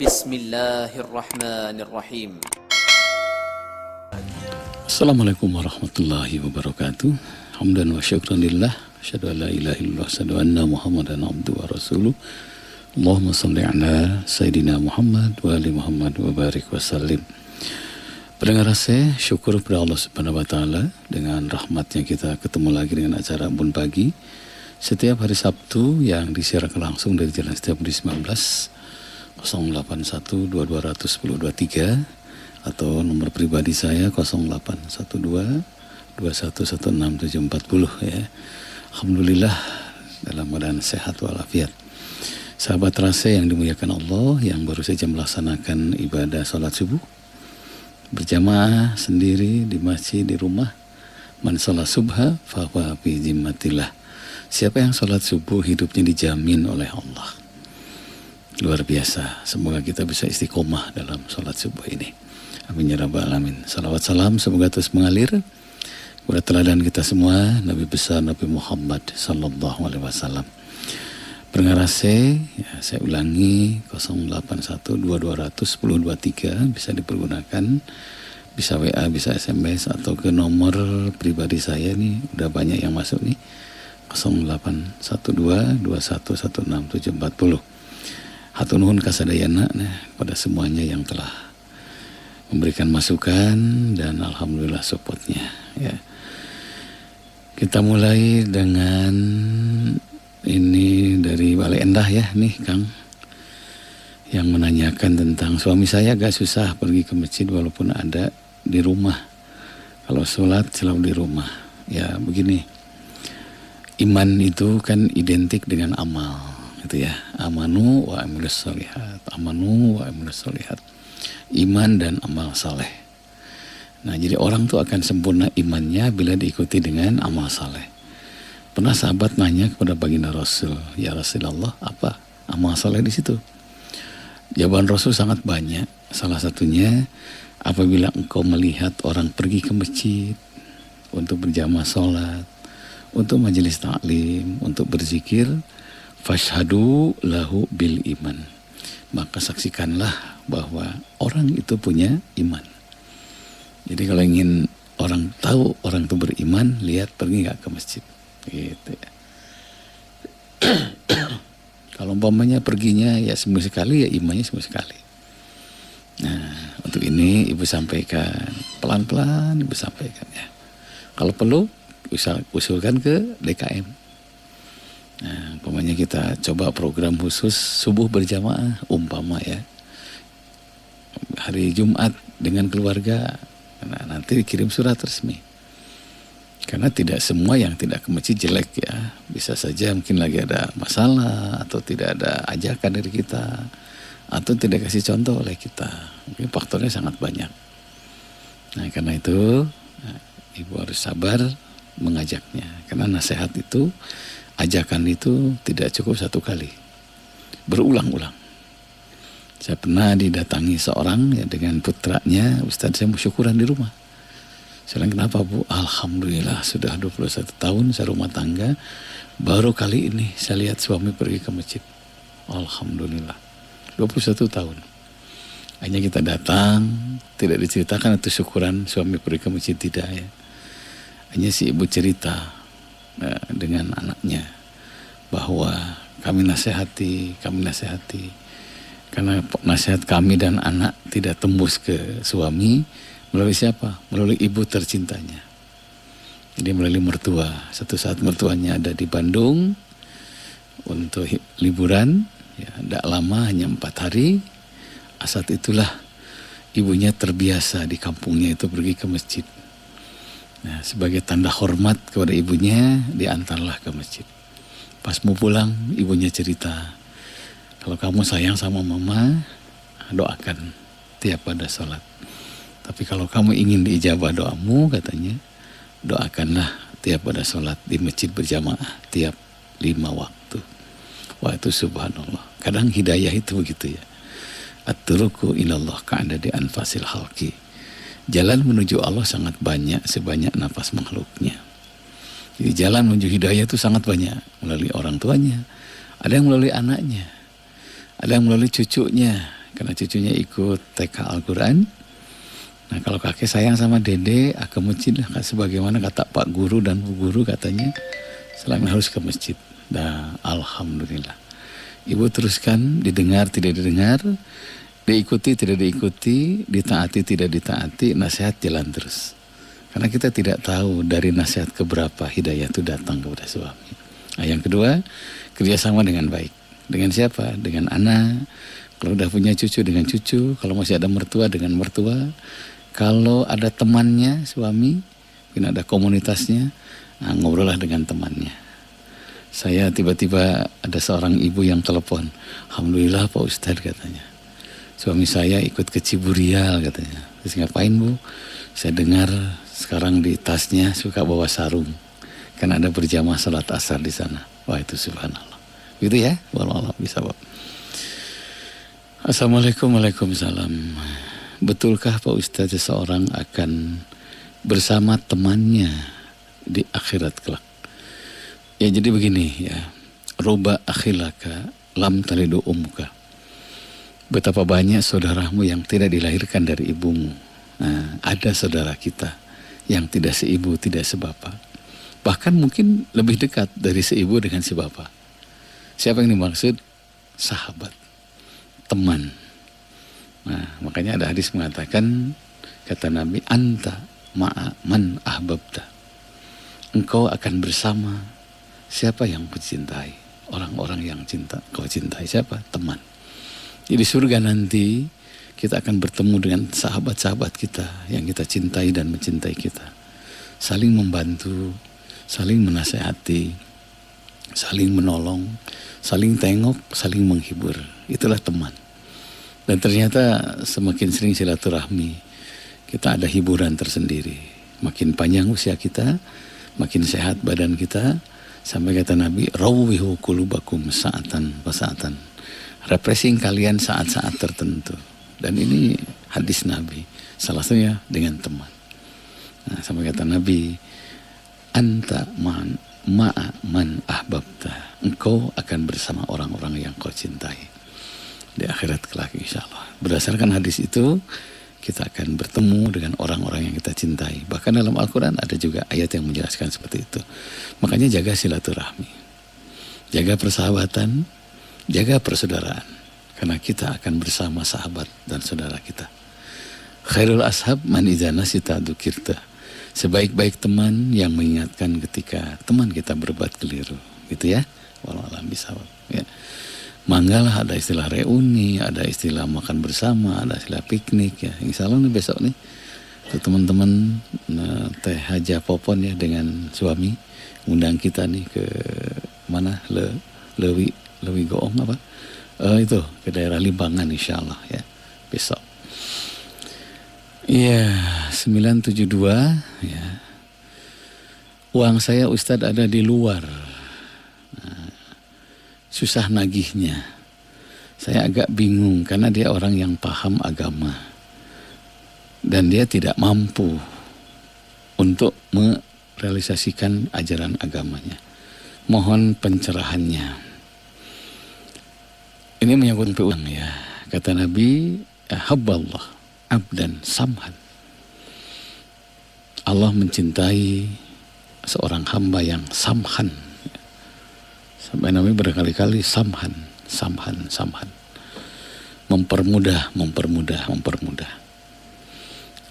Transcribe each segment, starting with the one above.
Bismillahirrahmanirrahim. Assalamualaikum warahmatullahi wabarakatuh. Hamdan wa syukran lillah. Asyhadu an la ilaha illallah, asyhadu anna Muhammadan abduhu wa rasuluh. Allahumma shalli ala Sayyidina Muhammad wa ali Muhammad wa barik wa sallim. Pendengar saya, syukur kepada Allah Subhanahu wa taala dengan rahmatnya kita ketemu lagi dengan acara Embun Pagi setiap hari Sabtu yang disiarkan langsung dari Jalan Setiabudi 19 081 2210 23 atau nomor pribadi saya 0812 2116740 ya. Alhamdulillah dalam keadaan sehat walafiat. Sahabat rasa yang dimuliakan Allah yang baru saja melaksanakan ibadah sholat subuh berjamaah sendiri di masjid, di rumah. Man sholat subha fahuwa fi zimmatillah. Siapa yang sholat subuh hidupnya dijamin oleh Allah. Luar biasa, semoga kita bisa istiqomah dalam sholat subuh ini. Amin ya rabbal alamin. Salawat salam semoga terus mengalir kepada teladan kita semua, Nabi besar Nabi Muhammad sallallahu alaihi wasallam. Pendengar ya, saya ulangi 0812210123 bisa dipergunakan, bisa WA, bisa SMS atau ke nomor pribadi saya nih, udah banyak yang masuk nih, 0812211670. Hatur nuhun kasadayana kepada semuanya yang telah memberikan masukan dan alhamdulillah supportnya ya. Kita mulai dengan ini dari Balai Endah ya nih Kang, yang menanyakan tentang suami saya agak susah pergi ke masjid walaupun ada di rumah. Kalau sholat selalu di rumah. Ya begini, iman itu kan identik dengan amal gitu ya. Amanu wa amilus sholihat, amanu wa amilus sholihat, iman dan amal saleh. Nah jadi orang tuh akan sempurna imannya bila diikuti dengan amal saleh. Pernah sahabat nanya kepada baginda Rasul, ya Rasulullah, apa amal saleh di situ? Jawaban Rasul sangat banyak. Salah satunya, apabila engkau melihat orang pergi ke masjid untuk berjamaah sholat, untuk majelis taklim, untuk berzikir, fashhadu lahu bil iman, maka saksikanlah bahwa orang itu punya iman. Jadi kalau ingin orang tahu orang itu beriman, lihat pergi nggak ke masjid gitu ya. Kalau umpamanya perginya ya seminggu sekali, ya imannya seminggu sekali. Nah untuk ini ibu sampaikan pelan-pelan, ibu sampaikan ya. Kalau perlu usulkan ke DKM. Nah, umpamanya kita coba program khusus subuh berjamaah, umpama ya, hari Jumat dengan keluarga. Nah, nanti dikirim surat resmi. Karena tidak semua yang tidak ke masjid jelek ya. Bisa saja mungkin lagi ada masalah, atau tidak ada ajakan dari kita, atau tidak kasih contoh oleh kita. Mungkin faktornya sangat banyak. Nah karena itu ibu harus sabar mengajaknya. Karena nasihat itu, ajakan itu tidak cukup satu kali, berulang-ulang. Saya pernah didatangi seorang ya dengan putranya, Ustadz saya mau syukuran di rumah. Saya bilang, kenapa Bu? Alhamdulillah sudah 21 tahun saya rumah tangga, baru kali ini saya lihat suami pergi ke masjid. Alhamdulillah 21 tahun. Hanya kita datang, tidak diceritakan itu syukuran suami pergi ke masjid, tidak ya. Hanya si ibu cerita dengan anaknya bahwa kami nasihati karena nasihat kami dan anak tidak tembus ke suami melalui siapa? Melalui ibu tercintanya. Jadi melalui mertua. Satu saat mertuanya ada di Bandung untuk liburan ya, tidak lama, hanya 4 hari. Saat itulah ibunya terbiasa di kampungnya itu pergi ke masjid. Nah, sebagai tanda hormat kepada ibunya, diantarlah ke masjid. Pas mau pulang, ibunya cerita, kalau kamu sayang sama mama, doakan tiap pada sholat. Tapi kalau kamu ingin diijabah doamu, katanya, doakanlah tiap pada sholat di masjid berjamaah, tiap 5 waktu. Wah itu subhanallah. Kadang hidayah itu begitu ya. At-turuku ilallah ka'anda di anfasil halki. Jalan menuju Allah sangat banyak, sebanyak nafas makhluknya. Jadi jalan menuju hidayah itu sangat banyak. Melalui orang tuanya, ada yang melalui anaknya, ada yang melalui cucunya, karena cucunya ikut TK Al-Quran. Nah kalau kakek sayang sama dede, ke masjid lah, sebagaimana kata Pak Guru dan Bu Guru katanya, selain harus ke masjid. Nah alhamdulillah. Ibu teruskan, didengar tidak didengar, diikuti tidak diikuti, ditaati tidak ditaati, nasihat jalan terus. Karena kita tidak tahu dari nasihat keberapa hidayah itu datang kepada suami. Nah, yang kedua, kerjasama dengan baik. Dengan siapa? Dengan anak. Kalau udah punya cucu, dengan cucu. Kalau masih ada mertua, dengan mertua. Kalau ada temannya, suami, mungkin ada komunitasnya, nah, ngobrollah dengan temannya. Saya tiba-tiba ada seorang ibu yang telepon. Alhamdulillah Pak Ustadz katanya. Suami saya ikut ke Ciburial katanya. Terus ngapain Bu? Saya dengar sekarang di tasnya suka bawa sarung. Karena ada berjamaah salat asar di sana. Wah itu subhanallah. Gitu ya? Wallah bisa Pak. Assalamualaikum, waalaikumsalam. Betulkah Pak Ustadz seseorang akan bersama temannya di akhirat kelak? Ya jadi begini ya. Ruba akhilaka lam talidu umuka. Betapa banyak saudaramu yang tidak dilahirkan dari ibumu. Nah, ada saudara kita yang tidak seibu, tidak sebapak. Bahkan mungkin lebih dekat dari seibu dengan si bapak. Siapa yang dimaksud? Sahabat, teman. Nah, makanya ada hadis mengatakan, kata Nabi, anta ma'a man ahbabta. Engkau akan bersama siapa yang kau cintai. Orang-orang yang kau cintai. Siapa? Teman. Jadi surga nanti kita akan bertemu dengan sahabat-sahabat kita yang kita cintai dan mencintai kita. Saling membantu, saling menasehati, saling menolong, saling tengok, saling menghibur. Itulah teman. Dan ternyata semakin sering silaturahmi, kita ada hiburan tersendiri. Makin panjang usia kita, makin sehat badan kita. Sampai kata Nabi, rawwihu qulubakum sa'atan wa sa'atan. Refreshing kalian saat-saat tertentu. Dan ini hadis Nabi, salah satunya dengan teman. Nah, sampai kata Nabi, anta ma'a man ahbabta. Engkau akan bersama orang-orang yang kau cintai di akhirat kelak insyaallah. Berdasarkan hadis itu, kita akan bertemu dengan orang-orang yang kita cintai. Bahkan dalam Al-Quran ada juga ayat yang menjelaskan seperti itu. Makanya jaga silaturahmi, jaga persahabatan, jaga persaudaraan. Karena kita akan bersama sahabat dan saudara kita. Khairul ashab man idza nasita dzukirta. Sebaik-baik teman yang mengingatkan ketika teman kita berbuat keliru. Gitu ya. Wallahu a'lam bishawab. Ya. Manggalah ada istilah reuni, ada istilah makan bersama, ada istilah piknik ya. Insya Allah nih besok nih tuh teman-teman Teh Haja Popon ya dengan suami undang kita nih ke mana Lewi Goong apa? Itu ke daerah Limbangan insya Allah ya besok. Iya 972 ya. Uang saya Ustadz ada di luar. Susah nagihnya. Saya agak bingung karena dia orang yang paham agama. Dan dia tidak mampu untuk merealisasikan ajaran agamanya. Mohon pencerahannya. Ini menyangkut uang ya. Kata Nabi, habballah abdan samhan. Allah mencintai seorang hamba yang samhan. Sampai Nabi berkali-kali samhan. Mempermudah.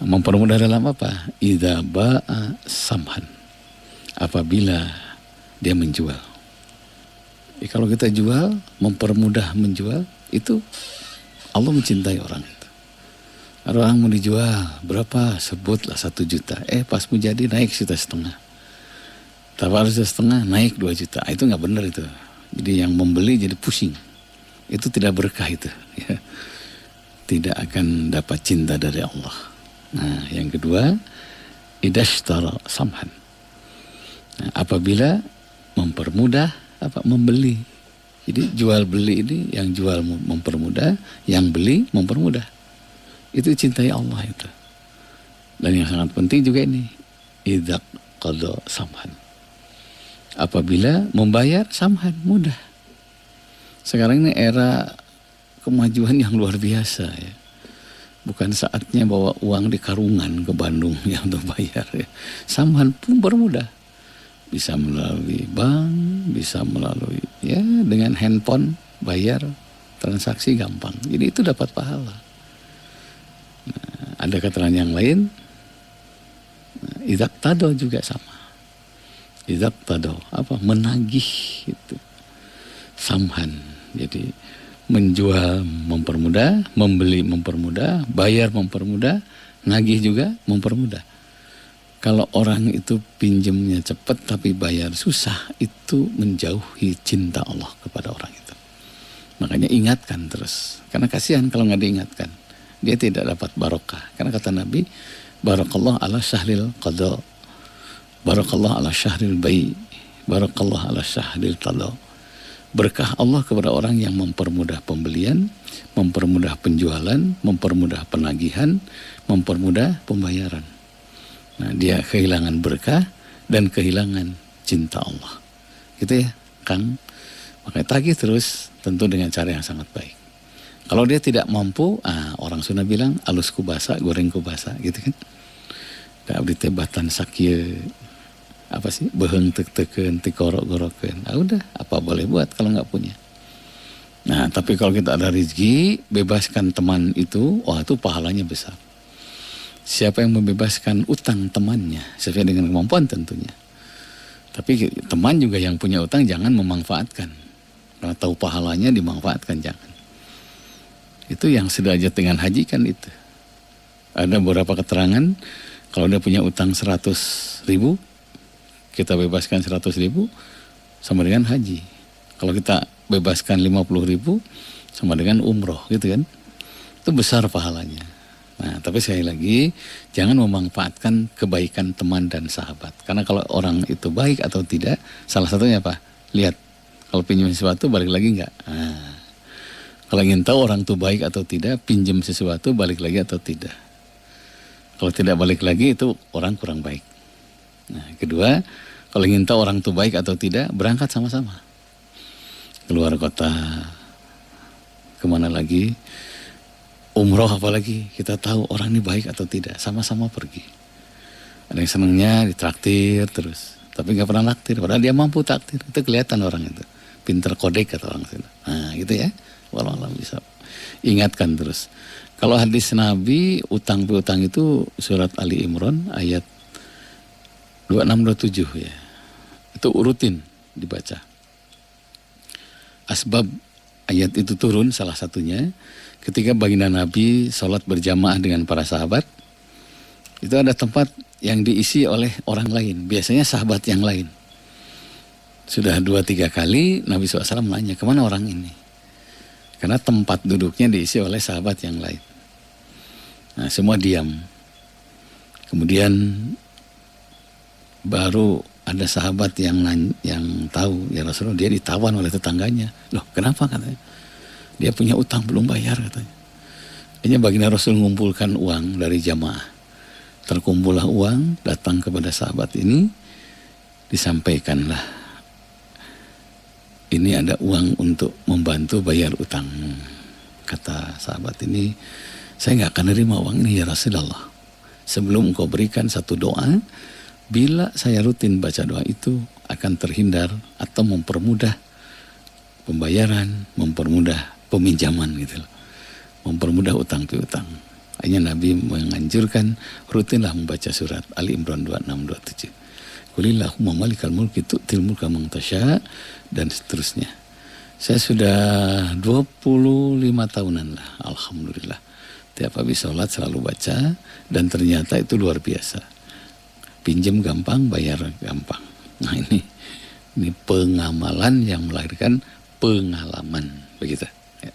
Mempermudah dalam apa? Idza ba'a samhan. Apabila dia menjual. Kalau kita jual, mempermudah menjual, itu Allah mencintai orang itu. Orang mau dijual, berapa? Sebutlah 1 juta. Pas mau jadi naik 1,5 juta. Tawar 1,5 naik 2 juta. Itu nggak benar itu. Jadi yang membeli jadi pusing. Itu tidak berkah itu. Ya. Tidak akan dapat cinta dari Allah. Nah, yang kedua, idashtara samhan. Nah, apabila mempermudah membeli. Jadi jual beli ini yang jual mempermudah, yang beli mempermudah. Itu cintai Allah itu. Dan yang sangat penting juga ini, idza qada samhan. Apabila membayar samhan mudah. Sekarang ini era kemajuan yang luar biasa ya. Bukan saatnya bawa uang di karungan ke Bandung ya untuk bayar ya. Samhan pun bermudah. Bisa melalui bank, bisa melalui ya dengan handphone bayar, transaksi gampang. Jadi itu dapat pahala. Nah, ada keterangan yang lain. Idzak tado juga sama. Idzak tado apa? Menagih itu. Samhan. Jadi menjual mempermudah, membeli mempermudah, bayar mempermudah, nagih juga mempermudah. Kalau orang itu pinjemnya cepat tapi bayar susah, itu menjauhi cinta Allah kepada orang itu. Makanya ingatkan terus. Karena kasihan kalau nggak diingatkan. Dia tidak dapat barokah. Karena kata Nabi, barakallah ala syahril qada, barakallah ala syahril bai, barakallah ala syahril qada. Berkah Allah kepada orang yang mempermudah pembelian, mempermudah penjualan, mempermudah penagihan, mempermudah pembayaran. Nah, dia kehilangan berkah dan kehilangan cinta Allah. Gitu ya, Kang. Makanya tagih terus, tentu dengan cara yang sangat baik. Kalau dia tidak mampu, orang Sunda bilang alus kubasa, goreng kubasa, gitu kan. Da abdi teh batan sakieu apa sih? Beheung tek-teken, tikorok-gorokeun. Udah, apa boleh buat kalau nggak punya. Nah, tapi kalau kita ada rezeki, bebaskan teman itu, wah itu pahalanya besar. Siapa yang membebaskan utang temannya sesuai dengan kemampuan tentunya. Tapi teman juga yang punya utang jangan memanfaatkan. Karena tahu pahalanya dimanfaatkan, jangan. Itu yang sederajat dengan haji kan itu. Ada beberapa keterangan, kalau dia punya utang 100.000, kita bebaskan 100.000 sama dengan haji. Kalau kita bebaskan 50.000 sama dengan umroh gitu kan. Itu besar pahalanya. Nah, tapi sekali lagi, jangan memanfaatkan kebaikan teman dan sahabat. Karena kalau orang itu baik atau tidak, salah satunya apa? Lihat, kalau pinjam sesuatu balik lagi enggak? Kalau ingin tahu orang itu baik atau tidak, pinjam sesuatu balik lagi atau tidak. Kalau tidak balik lagi, itu orang kurang baik. Nah, kedua, kalau ingin tahu orang itu baik atau tidak, berangkat sama-sama. Keluar kota, kemana lagi? Umroh apalagi, kita tahu orang ini baik atau tidak, sama-sama pergi. Ada yang senangnya ditraktir terus, tapi nggak pernah naktir, padahal dia mampu taktir. Itu kelihatan orang itu, pinter kodek kata orang itu. Nah gitu ya, walau bisa ingatkan terus. Kalau hadis Nabi, utang piutang itu surat Ali Imran ayat 26-27 ya. Itu rutin dibaca. Asbab ayat itu turun salah satunya ketika baginda Nabi sholat berjamaah dengan para sahabat. Itu ada tempat yang diisi oleh orang lain, biasanya sahabat yang lain. Sudah 2-3 kali Nabi SAW nanya, kemana orang ini? Karena tempat duduknya diisi oleh sahabat yang lain. Nah, semua diam. Kemudian baru ada sahabat yang tahu, ya Rasulullah, dia ditawan oleh tetangganya. Loh, kenapa katanya? Dia punya utang belum bayar katanya. Akhirnya baginda Rasul mengumpulkan uang dari jamaah. Terkumpullah uang, datang kepada sahabat ini, disampaikanlah, ini ada uang untuk membantu bayar utang. Kata sahabat ini, saya nggak akan nerima uang ini ya Rasulullah. Sebelum engkau berikan satu doa, bila saya rutin baca doa itu akan terhindar atau mempermudah pembayaran, mempermudah peminjaman gitu loh. Mempermudah utang piutang. Akhirnya Nabi menganjurkan rutinlah membaca surat Ali Imran 26-27. Qulillahumma malikal mulki tu'til mulka man tasya, dan seterusnya. Saya sudah 25 tahunan lah, alhamdulillah. Tiap habis sholat selalu baca, dan ternyata itu luar biasa. Pinjam gampang, bayar gampang. Nah ini pengamalan yang melahirkan pengalaman, begitu. Ya.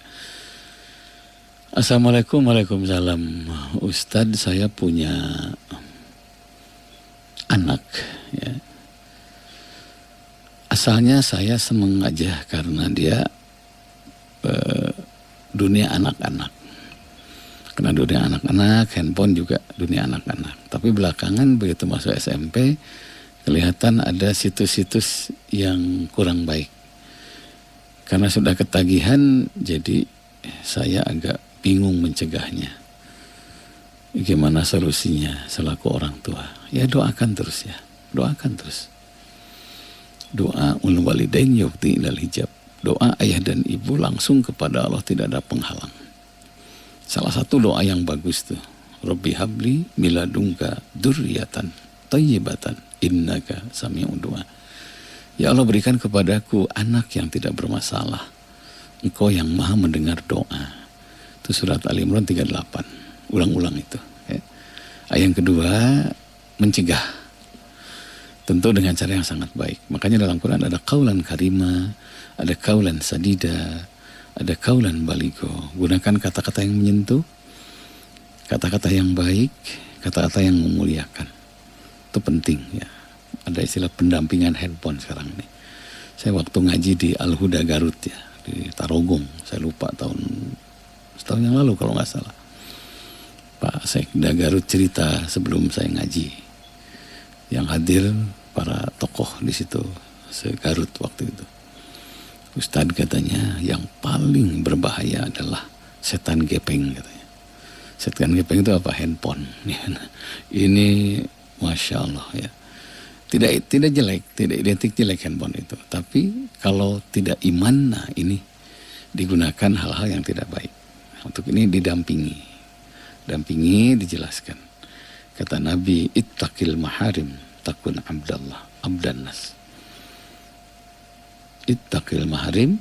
Assalamualaikum, waalaikumsalam. Ustadz, saya punya anak. Ya. Asalnya saya seneng aja karena dia dunia anak-anak. Karena dunia anak-anak, handphone juga dunia anak-anak. Tapi belakangan begitu masuk SMP, kelihatan ada situs-situs yang kurang baik. Karena sudah ketagihan, jadi saya agak bingung mencegahnya. Gimana solusinya selaku orang tua? Ya doakan terus ya, doakan terus. Doa ul walidain yufdi ilal hijab. Doa ayah dan ibu langsung kepada Allah, tidak ada penghalang. Salah satu doa yang bagus tuh, Rabbi habli miladungka dzurriatan thayyibatan innaka sami'ud du'a. Ya Allah, berikan kepadaku anak yang tidak bermasalah. Engkau yang maha mendengar doa. Itu surat Al-Imran 38. Ulang-ulang itu. Ya. Yang kedua, mencegah. Tentu dengan cara yang sangat baik. Makanya dalam Quran ada kaulan karima, ada kaulan sadida, ada kaulan baligo. Gunakan kata-kata yang menyentuh, kata-kata yang baik, kata-kata yang memuliakan. Itu penting ya. Ada istilah pendampingan handphone sekarang ini. Saya waktu ngaji di Al-Huda Garut ya, di Tarogong. Saya lupa setahun yang lalu kalau nggak salah. Pak Sekda Garut cerita sebelum saya ngaji. Yang hadir para tokoh di situ se-Garut waktu itu. Ustadz katanya yang paling berbahaya adalah setan gepeng katanya. Setan gepeng itu apa? Handphone. Ini Masya Allah ya. Tidak jelek, tidak identik jelek handphone itu. Tapi kalau tidak iman, nah ini digunakan hal-hal yang tidak baik. Untuk ini didampingi, dijelaskan. Kata Nabi, ittaqil maharim takun abdannas. Ittaqil maharim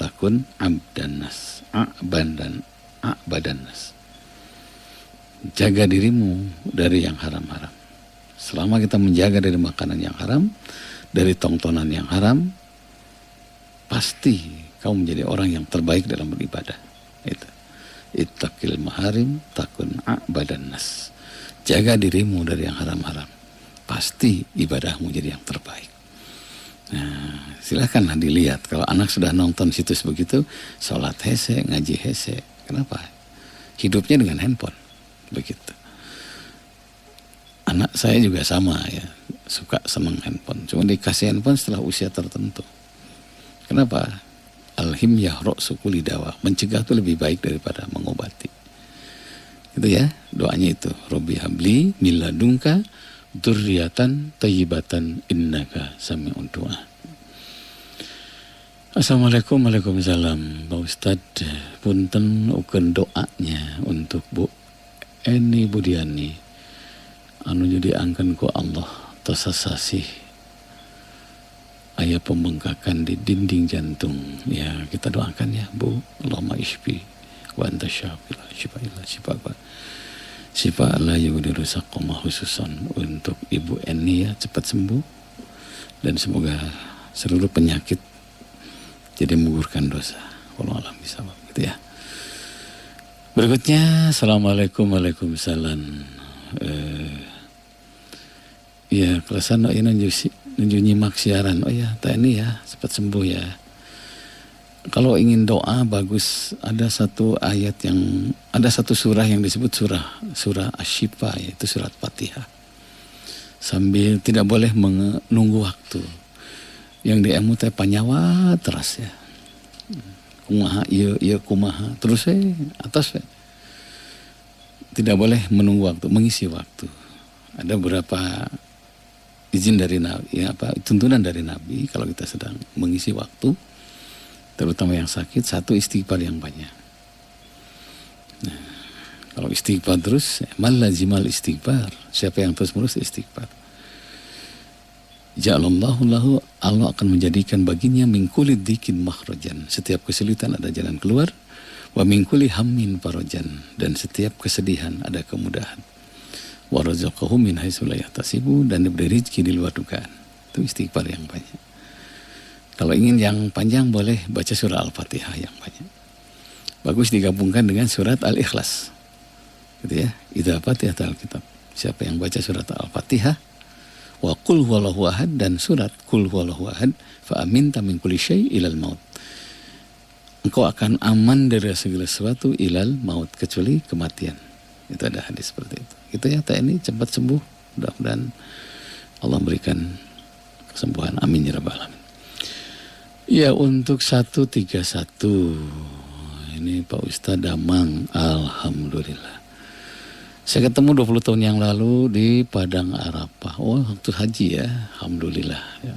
takun abdannas. A'badannas. Jaga dirimu dari yang haram-haram. Selama kita menjaga dari makanan yang haram, dari tontonan yang haram, pasti kau menjadi orang yang terbaik dalam beribadah. Itu. Ittaqil maharim takun a'badannas. Jaga dirimu dari yang haram-haram. Pasti ibadahmu jadi yang terbaik. Nah, silakanlah dilihat. Kalau anak sudah nonton situs begitu, sholat hese, ngaji hese. Kenapa? Hidupnya dengan handphone. Begitu. Anak saya juga sama ya, suka senang handphone. Cuma dikasih handphone setelah usia tertentu. Kenapa? Al-himyah ra'su kulli dawa. Mencegah itu lebih baik daripada mengobati. Itu ya, doanya itu. Rabbi habli min ladunka dzurriatan thayyibatan innaka sami'ud du'a. Assalamualaikum, waalaikumsalam. Pak Ustadz, punten ukeun doanya untuk Bu Eni Budiani. Anu jadi angken ku Allah tersasasih aya pembengkakan di dinding jantung. Ya, kita doakan ya, Bu. Allahumma ishfi wa anta syafil syifa la yughadiru saqama khususan untuk Ibu Eni ya, cepat sembuh dan semoga seluruh penyakit jadi menggugurkan dosa. Wallahu a'lam bishawab gitu ya. Berikutnya, Assalamualaikum, waalaikumsalam. Ya, kelasan ini nunjuk nyimak siaran. Oh ya, TNI ya, cepat sembuh ya. Kalau ingin doa bagus, ada satu surah yang disebut surah Asy-Syifa, yaitu surat Fatihah. Sambil tidak boleh menunggu waktu. Yang diemu teh panyawa terus ya. Kumaha ieu kumaha terus atas tidak boleh menunggu waktu, mengisi waktu. Ada beberapa izin dari Nabi, tuntunan dari Nabi kalau kita sedang mengisi waktu, terutama yang sakit, satu istighfar yang banyak. Nah, kalau istighfar terus, mal lazimal istighfar, siapa yang terus menerus istighfar, ja'alallahu lahu, Allah akan menjadikan baginya min kulli dzikin makhrajan, setiap kesulitan ada jalan keluar, wa min kulli hammin farajan, dan setiap kesedihan ada kemudahan. Wa razaqahu min haitsu la yahtasibu, dan diberi rezeki di luar dugaan. Itu istighfar yang banyak. Kalau ingin yang panjang boleh baca surah Al-Fatihah yang banyak. Bagus digabungkan dengan surat Al-Ikhlas. Gitu ya. Idza fatihatal kitab. Siapa yang baca surat Al-Fatihah wa qul huwallahu ahad dan surat qul huwallahu ahad fa aminta min kulli syai' ilal maut. Engkau akan aman dari segala sesuatu ilal maut, kecuali kematian. Itu ada hadis seperti itu. Gitu ya, TNI cepat sembuh. Mudah-mudahan Allah berikan kesembuhan. Amin ya rabbal alamin. Ya, untuk 131 ini Pak Ustadz Damang. Alhamdulillah. Saya ketemu 20 tahun yang lalu di Padang Arafah. Oh, waktu haji ya. Alhamdulillah. Ya.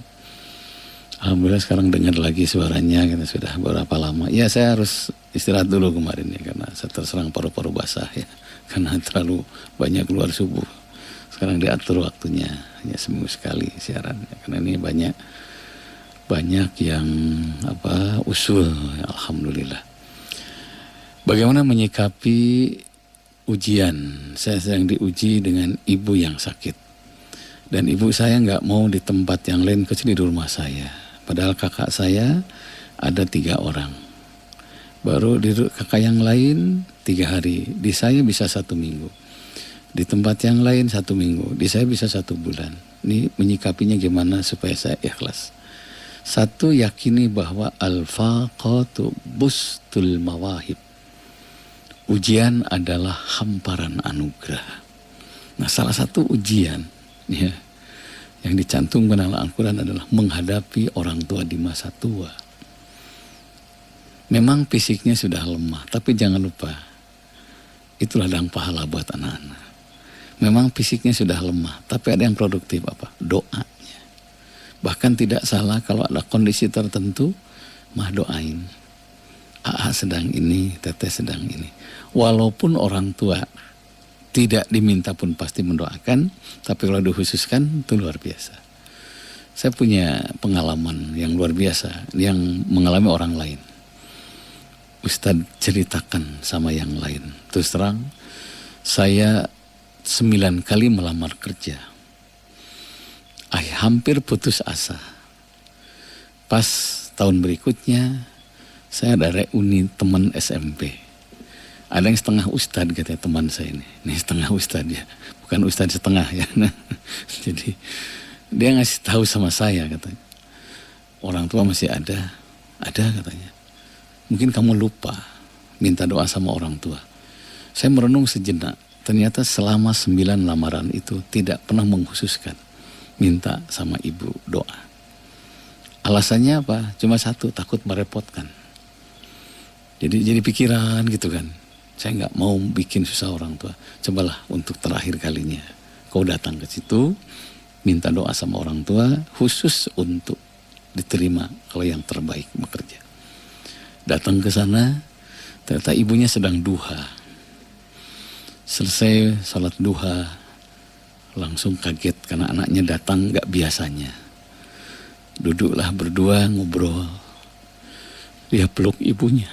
Alhamdulillah sekarang dengar lagi suaranya, kita sudah berapa lama. Ya saya harus istirahat dulu kemarin ya, karena saya terserang paru-paru basah ya. Karena terlalu banyak keluar subuh. Sekarang diatur waktunya, hanya seminggu sekali siaran. Ya. Karena ini banyak yang usul, ya, alhamdulillah. Bagaimana menyikapi ujian? Saya sedang diuji dengan ibu yang sakit. Dan ibu saya nggak mau di tempat yang lain kecuali di rumah saya. Padahal kakak saya ada 3 orang. Baru di kakak yang lain 3 hari. Di saya bisa 1 minggu. Di tempat yang lain 1 minggu. Di saya bisa 1 bulan. Ini menyikapinya gimana supaya saya ikhlas. 1, yakini bahwa al-faqatu bustul mawahib. Ujian adalah hamparan anugerah. Nah, salah satu ujian ya, yang dicantumkan dalam Al-Quran adalah menghadapi orang tua di masa tua. Memang fisiknya sudah lemah, tapi jangan lupa, itu ladang pahala buat anak-anak. Memang fisiknya sudah lemah, tapi ada yang produktif apa? Doanya. Bahkan tidak salah kalau ada kondisi tertentu, mah doain. AA sedang ini, teteh sedang ini. Walaupun orang tua tidak diminta pun pasti mendoakan, tapi kalau dikhususkan itu luar biasa. Saya punya pengalaman yang luar biasa, yang mengalami orang lain. Ustadz ceritakan sama yang lain. Terus terang, saya 9 kali melamar kerja. Hampir putus asa. Pas tahun berikutnya, saya ada reuni teman SMP. Ada yang setengah ustadz katanya teman saya ini. Ini setengah ustadz ya. Bukan ustadz setengah ya. Jadi dia ngasih tahu sama saya katanya. Orang tua masih ada. Ada katanya. Mungkin kamu lupa minta doa sama orang tua. Saya merenung sejenak. Ternyata selama 9 lamaran itu tidak pernah mengkhususkan minta sama ibu doa. Alasannya apa? Cuma 1, takut merepotkan. Jadi pikiran gitu kan. Saya nggak mau bikin susah orang tua. Cobalah untuk terakhir kalinya kau datang ke situ, minta doa sama orang tua khusus untuk diterima kalau yang terbaik bekerja. Datang ke sana, ternyata ibunya sedang duha. Selesai salat duha, langsung kaget karena anaknya datang nggak biasanya. Duduklah berdua ngobrol. Dia peluk ibunya.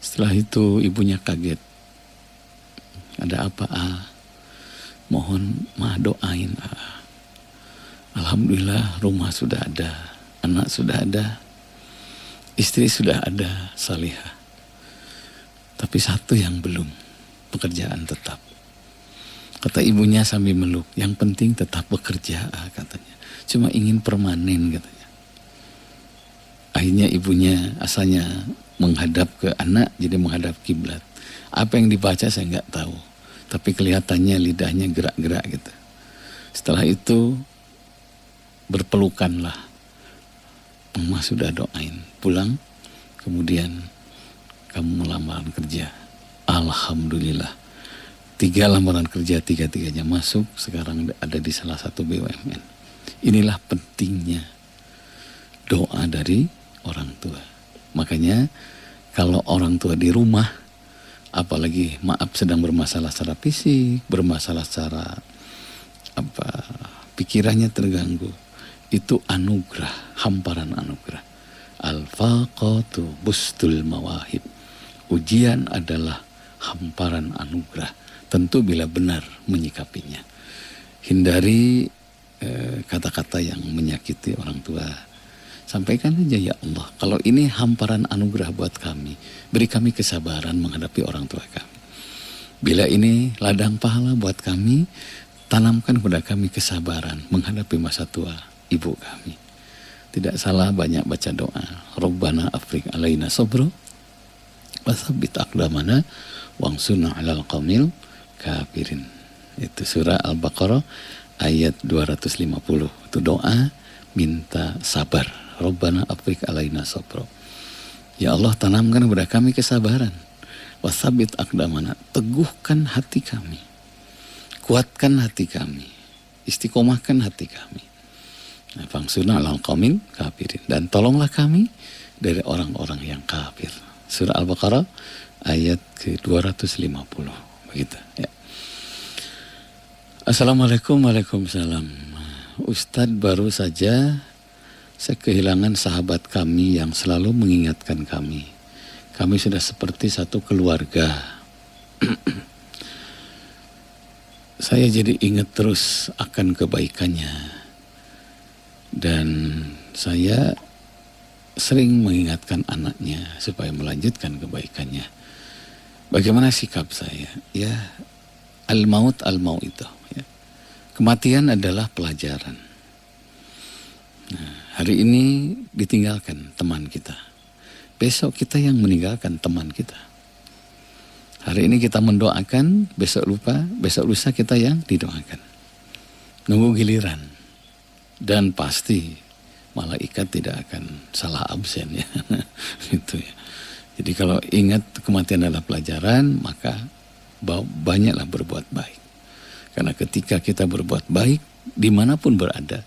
Setelah itu ibunya kaget. Ada apa? Mohon doain. Alhamdulillah rumah sudah ada, anak sudah ada, istri sudah ada, salihah. Tapi 1 yang belum, pekerjaan tetap. Kata ibunya sambil meluk, yang penting tetap bekerja katanya. Cuma ingin permanen katanya. Akhirnya ibunya asalnya menghadap ke anak, jadi menghadap kiblat. Apa yang dibaca saya nggak tahu, tapi kelihatannya lidahnya gerak-gerak gitu. Setelah itu berpelukanlah. Mama sudah doain, pulang, kemudian kamu melamar kerja. Alhamdulillah, 3 lamaran kerja, 3-3-nya masuk. Sekarang ada di salah satu BUMN. Inilah pentingnya doa dari orang tua. Makanya kalau orang tua di rumah, apalagi maaf sedang bermasalah secara fisik, bermasalah secara pikirannya terganggu, itu anugerah, hamparan anugerah. Al-faqatu bustul mawahib. Ujian adalah hamparan anugerah. Tentu bila benar menyikapinya. Hindari kata-kata yang menyakiti orang tua. Sampaikan aja, ya Allah, kalau ini hamparan anugerah buat kami, beri kami kesabaran menghadapi orang tua kami. Bila ini ladang pahala buat kami, tanamkan kepada kami kesabaran menghadapi masa tua ibu kami. Tidak salah banyak baca doa. Rabbana afriq alaina sabra wa tsabbit aqdamana wansuna 'alal qaumil kafirin. Itu surah Al-Baqarah ayat 250. Itu doa minta sabar. Rabbana afriq alaina sabra. Ya Allah, tanamkan kepada kami kesabaran. Wasabit aqdamana, teguhkan hati kami. Kuatkan hati kami. Istiqomahkan hati kami. Nah, fangsurna alal qaumil kafirin, dan tolonglah kami dari orang-orang yang kafir. Surah Al-Baqarah ayat ke-250. Begitu ya. Assalamualaikum. Waalaikumsalam. Ustadz, baru saja saya kehilangan sahabat kami yang selalu mengingatkan kami. Kami sudah seperti satu keluarga. Saya jadi ingat terus akan kebaikannya. Dan saya sering mengingatkan anaknya supaya melanjutkan kebaikannya. Bagaimana sikap saya? Ya, al-maut itu. Ya. Kematian adalah pelajaran. Nah, hari ini ditinggalkan teman kita. Besok kita yang meninggalkan teman kita. Hari ini kita mendoakan, besok lusa kita yang didoakan. Nunggu giliran. Dan pasti malaikat tidak akan salah absen ya. Gitu ya. Jadi kalau ingat kematian adalah pelajaran, maka banyaklah berbuat baik. Karena ketika kita berbuat baik, dimanapun berada,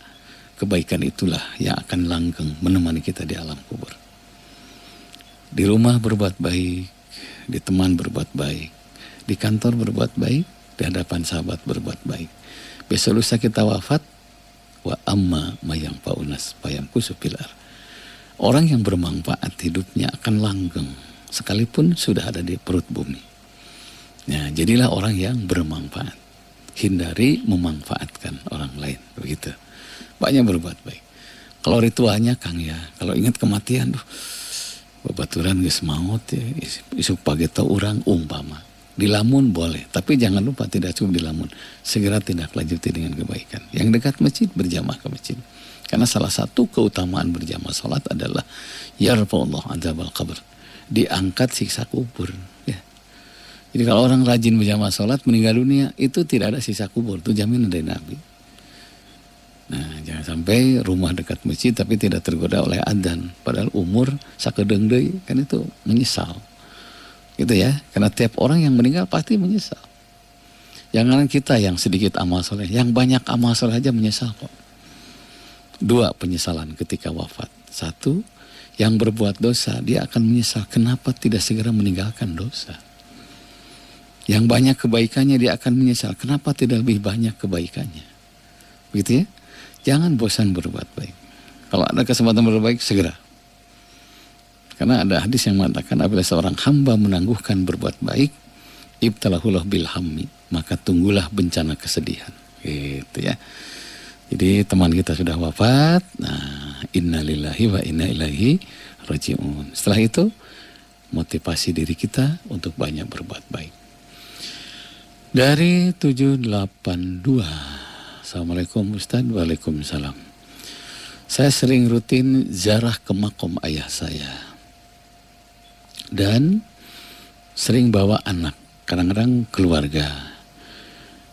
kebaikan itulah yang akan langgeng menemani kita di alam kubur. Di rumah berbuat baik, di teman berbuat baik, di kantor berbuat baik, di hadapan sahabat berbuat baik. Besok lusa kita wafat, wa amma mayang paunas payang kusupilar. Orang yang bermanfaat hidupnya akan langgeng, sekalipun sudah ada di perut bumi. Ya, jadilah orang yang bermanfaat. Hindari memanfaatkan orang lain, begitu. Banyak berbuat baik. Kalau ritualnya Kang ya, kalau ingat kematian, babaturan geus maot ya, isuk pagi tau urang umpama. Dilamun boleh, tapi jangan lupa tidak cukup dilamun. Segera tindak lanjuti dengan kebaikan. Yang dekat masjid berjamaah ke masjid. Karena salah satu keutamaan berjamaah salat adalah yarfa'ullah adzabal qabr. Diangkat siksa kubur. Ya. Jadi kalau orang rajin berjamaah salat meninggal dunia, itu tidak ada siksa kubur. Itu jaminan dari Nabi. Nah, jangan sampai rumah dekat masjid tapi tidak tergoda oleh adzan. Padahal umur sakedeung deui, kan itu menyesal. Gitu ya. Karena tiap orang yang meninggal pasti menyesal. Jangan kita yang sedikit amal soleh, yang banyak amal soleh aja menyesal kok. 2 penyesalan ketika wafat. 1, yang berbuat dosa dia akan menyesal kenapa tidak segera meninggalkan dosa. Yang banyak kebaikannya dia akan menyesal kenapa tidak lebih banyak kebaikannya. Begitu ya. Jangan bosan berbuat baik. Kalau ada kesempatan berbuat baik, segera. Karena ada hadis yang mengatakan apabila seorang hamba menangguhkan berbuat baik, ibtalahullah bil hammi, maka tunggulah bencana kesedihan. Gitu ya. Jadi teman kita sudah wafat. Nah, innalillahi wa inna ilaihi raji'un. Setelah itu, motivasi diri kita untuk banyak berbuat baik. Dari 782. Assalamualaikum Ustadz. Waalaikumsalam. Saya sering rutin ziarah ke makom ayah saya. Dan sering bawa anak, kadang-kadang keluarga.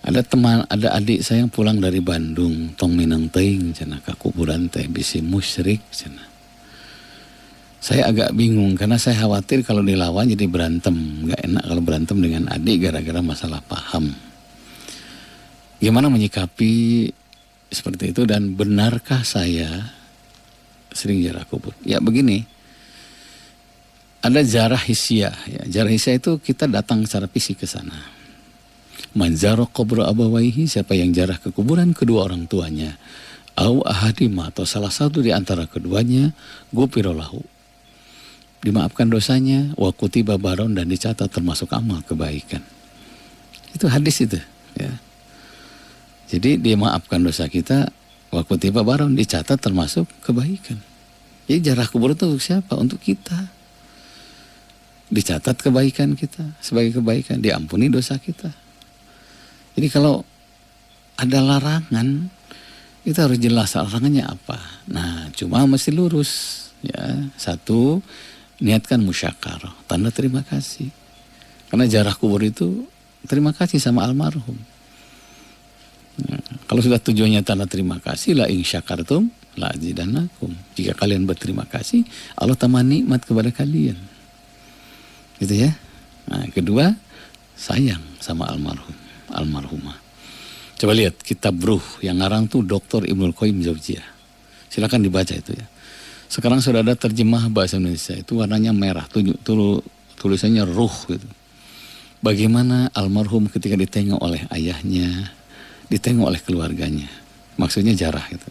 Ada teman, ada adik saya yang pulang dari Bandung, tong minang teuing cenah ka kuburan teh bisi musyrik cenah. Saya agak bingung karena saya khawatir kalau dilawan jadi berantem. Gak enak kalau berantem dengan adik gara-gara masalah paham. Gimana menyikapi seperti itu dan benarkah saya sering ziarah kubur? Ya begini, ada ziarah hisyah. Ya. Ziarah hisyah itu kita datang secara fisik ke sana. Man zara qabra abawaihi, siapa yang ziarah ke kuburan kedua orang tuanya, au ahadima atau salah satu di antara keduanya, ghufira lahu. Dimaafkan dosanya, wa kutiba baron dan dicatat termasuk amal kebaikan. Itu hadis itu, ya. Jadi dia maafkan dosa kita, waktu tiba baron dicatat termasuk kebaikan. Jadi ziarah kubur itu untuk siapa? Untuk kita. Dicatat kebaikan kita sebagai kebaikan, diampuni dosa kita. Jadi kalau ada larangan, kita harus jelas larangannya apa. Nah, cuma mesti lurus. Ya, 1, niatkan musyakarah, tanda terima kasih. Karena ziarah kubur itu terima kasih sama almarhum. Nah, kalau sudah tujuannya tanda terima kasih, la in syakartum la azidannakum. Jika kalian berterima kasih, Allah tambah nikmat kepada kalian. Gitu ya. Nah, kedua, sayang sama almarhumah. Coba lihat kitab Ruh yang ngarang tuh Dr. Ibnul Qayyim Jauziyah. Silakan dibaca itu ya. Sekarang sudah ada terjemah bahasa Indonesia, itu warnanya merah, tulisannya Ruh gitu. Bagaimana almarhum ketika ditengok oleh ayahnya, ditengok oleh keluarganya. Maksudnya jarah gitu.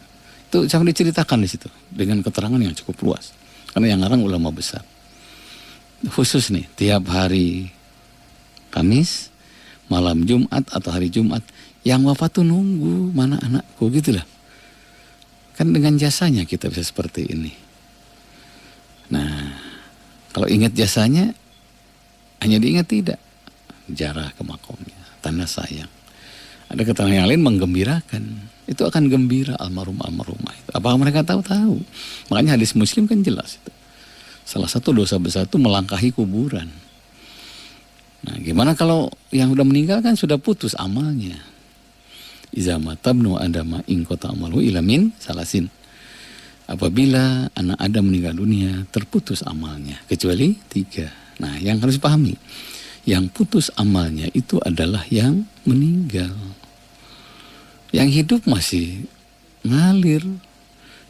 Itu sampai diceritakan di situ dengan keterangan yang cukup luas. Karena yang ngarang ulama besar. Khusus nih, tiap hari Kamis, malam Jumat atau hari Jumat, yang wafat tuh nunggu, mana anakku gitu lah. Kan dengan jasanya kita bisa seperti ini. Nah, kalau ingat jasanya, hanya diingat tidak. Jarah ke makomnya, tanda sayang. Ada keterangan yang lain menggembirakan. Itu akan gembira almarhumah itu. Apakah mereka tahu? Makanya hadis Muslim kan jelas itu. Salah satu dosa besar itu melangkahi kuburan. Nah, gimana kalau yang sudah meninggal kan sudah putus amalnya. Iza matabnu adama in qata amalu ila min salasin. Apabila anak Adam meninggal dunia, terputus amalnya kecuali 3. Nah, yang harus dipahami, yang putus amalnya itu adalah yang meninggal. Yang hidup masih ngalir,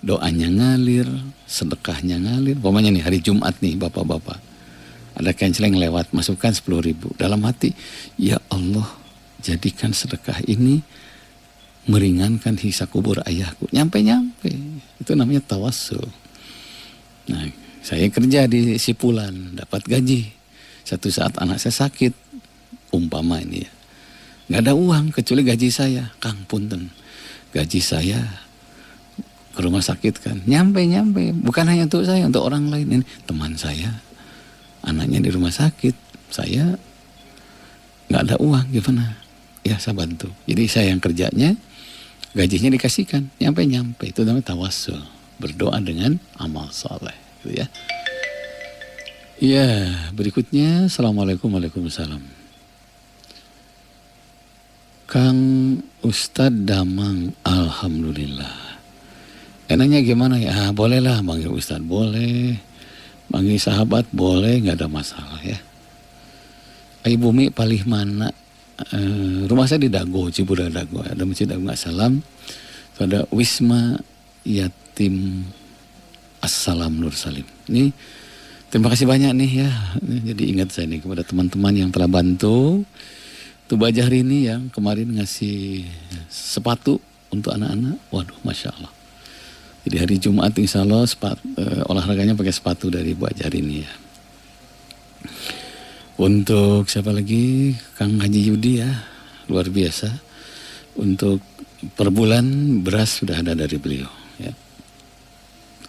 doanya ngalir, sedekahnya ngalir. Pokoknya nih hari Jumat nih bapak-bapak, ada canceling lewat, masukkan 10.000 dalam hati, ya Allah jadikan sedekah ini meringankan hisab kubur ayahku. Nyampe-nyampe, itu namanya tawassul. Nah, saya kerja di Sipulan, dapat gaji. Satu saat anak saya sakit, umpama ini ya, nggak ada uang kecuali gaji saya. Kang punten, gaji saya ke rumah sakit kan, nyampe. Bukan hanya untuk saya, untuk orang lain. Ini teman saya, anaknya di rumah sakit, saya nggak ada uang, gimana? Ya saya bantu. Jadi saya yang kerjanya, gajinya dikasihkan, nyampe. Itu namanya tawassul, berdoa dengan amal soleh, gitu ya. Ya, berikutnya, Assalamualaikum Waalaikumsalam. Kang Ustadz Damang, Alhamdulillah. Enaknya gimana ya? Bolehlah manggil Ustadz, boleh. Manggil sahabat, boleh, nggak ada masalah ya. Ibu Bumi Palih mana? Rumah saya di Dago, Cibuda Dago. Ada Masjid Agung Assalam. Ada Wisma Yatim Assalam Nur Salim. Ini terima kasih banyak nih ya. Jadi ingat saya nih kepada teman-teman yang telah bantu. Tuh Bajah ini yang kemarin ngasih sepatu untuk anak-anak. Waduh, Masya Allah. Jadi hari Jumat insya Allah olahraganya pakai sepatu dari Bajah ini ya. Untuk siapa lagi? Kang Haji Yudi ya. Luar biasa. Untuk per bulan beras sudah ada dari beliau ya.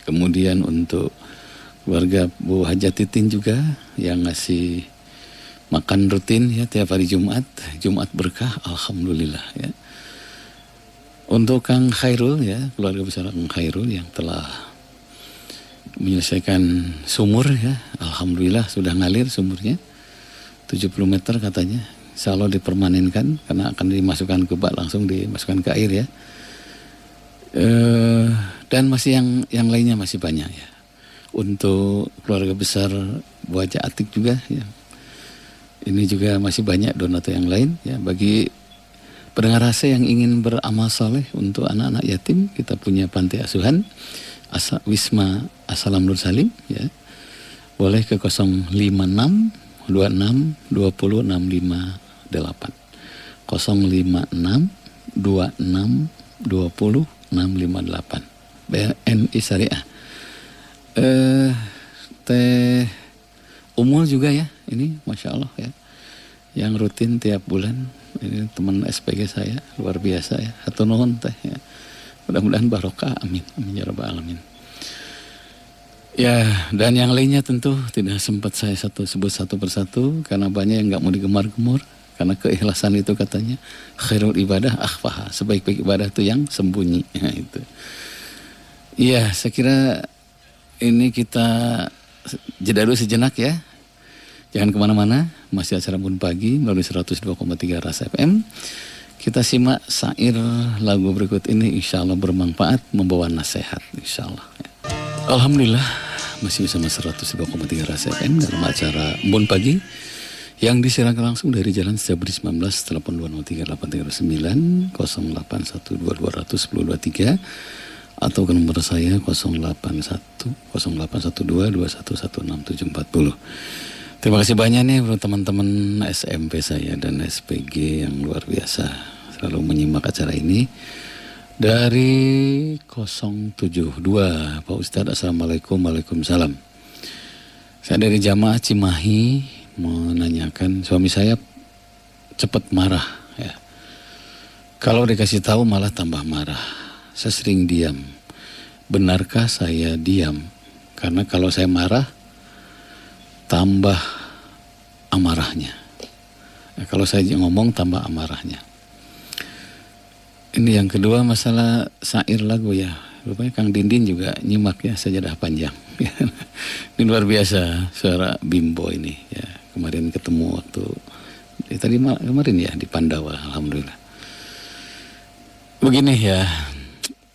Kemudian untuk keluarga Bu Haja Titin juga yang ngasih makan rutin ya tiap hari Jumat berkah, alhamdulillah ya. Untuk Kang Khairul ya, keluarga besar Kang Khairul yang telah menyelesaikan sumur ya, alhamdulillah sudah ngalir sumurnya 70 meter katanya. Insya Allah dipermanenkan karena akan dimasukkan ke bak, langsung dimasukkan ke air ya. Dan masih yang lainnya masih banyak ya. Untuk keluarga besar Bu Haja Atik juga ya. Ini juga masih banyak donatur yang lain ya. Bagi pendengar rasa yang ingin beramal soleh untuk anak-anak yatim, kita punya panti asuhan Wisma Assalam Nur Salim ya. Boleh ke 056 26 20 658 056 26 20 658 BNI Syariah. Teh Umul juga ya, ini Masya Allah ya, yang rutin tiap bulan. Ini teman SPG saya, luar biasa ya, hatur nuhun teh ya. Mudah-mudahan barokah, amin, amin ya rabbal alamin. Ya, dan yang lainnya tentu tidak sempat saya sebut satu persatu karena banyak yang nggak mau digemar-gemur, karena keikhlasan itu katanya khairul ibadah akhfaha, sebaik-baik ibadah itu yang sembunyi ya, itu. Iya, saya kira ini kita jeda dulu sejenak ya. Jangan kemana-mana, masih acara Bun Pagi melalui 102,3 Ras FM. Kita simak syair lagu berikut ini, insya Allah bermanfaat, membawa nasihat, insya Allah. Alhamdulillah, masih bersama 102,3 Ras FM dalam acara Embun Pagi yang disiarkan langsung dari Jalan Setiabudi 19 8203 839 0812-200-1023 atau ke nomor saya 081 0812 2116740. Terima kasih banyak nih buat teman-teman SMP saya dan SPG yang luar biasa selalu menyimak acara ini. Dari 072 Pak Ustadz, Assalamualaikum. Waalaikumsalam. Saya dari Jamaah Cimahi menanyakan, suami saya cepat marah ya. Kalau dikasih tahu malah tambah marah. Saya sering diam. Benarkah saya diam? Karena kalau saya marah tambah amarahnya. Nah, kalau saya ngomong tambah amarahnya. Ini yang kedua masalah syair lagu ya. Rupanya Kang Dindin juga nyimak ya Sajadah Panjang. Ini luar biasa suara Bimbo ini ya. Kemarin ketemu waktu kemarin ya di Pandawa, alhamdulillah. Begini ya,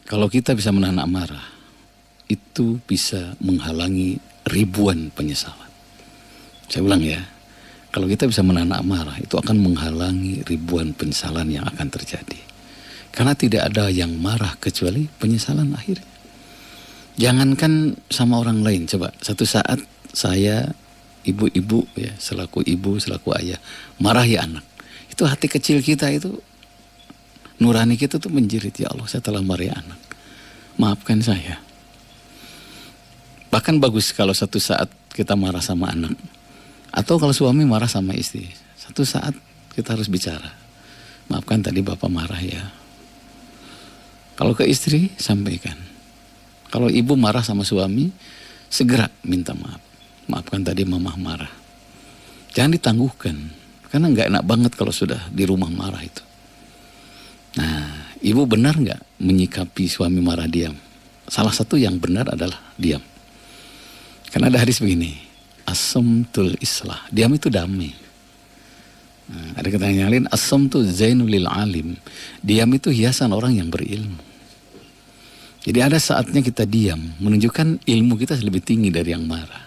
kalau kita bisa menahan amarah, itu bisa menghalangi ribuan penyesalan. Saya ulang ya, kalau kita bisa menahan amarah, itu akan menghalangi ribuan penyesalan yang akan terjadi. Karena tidak ada yang marah kecuali penyesalan akhirnya. Jangankan sama orang lain, coba satu saat saya, ibu-ibu ya, selaku ibu, selaku ayah, marah ya anak. Itu hati kecil kita itu, nurani kita tuh menjerit, ya Allah saya telah marah ya anak. Maafkan saya. Bahkan bagus kalau satu saat kita marah sama anak. Atau kalau suami marah sama istri, satu saat kita harus bicara. Maafkan tadi bapak marah ya. Kalau ke istri, sampaikan. Kalau ibu marah sama suami, segera minta maaf. Maafkan tadi mama marah. Jangan ditangguhkan. Karena gak enak banget kalau sudah di rumah marah itu. Nah, ibu benar gak menyikapi suami marah diam? Salah satu yang benar adalah diam. Karena ada hadis begini. As-samtul islah. Diam itu damai. Nah, ada keterangan lain. As-samtu zainul lil alim. Diam itu hiasan orang yang berilmu. Jadi ada saatnya kita diam. Menunjukkan ilmu kita lebih tinggi dari yang marah.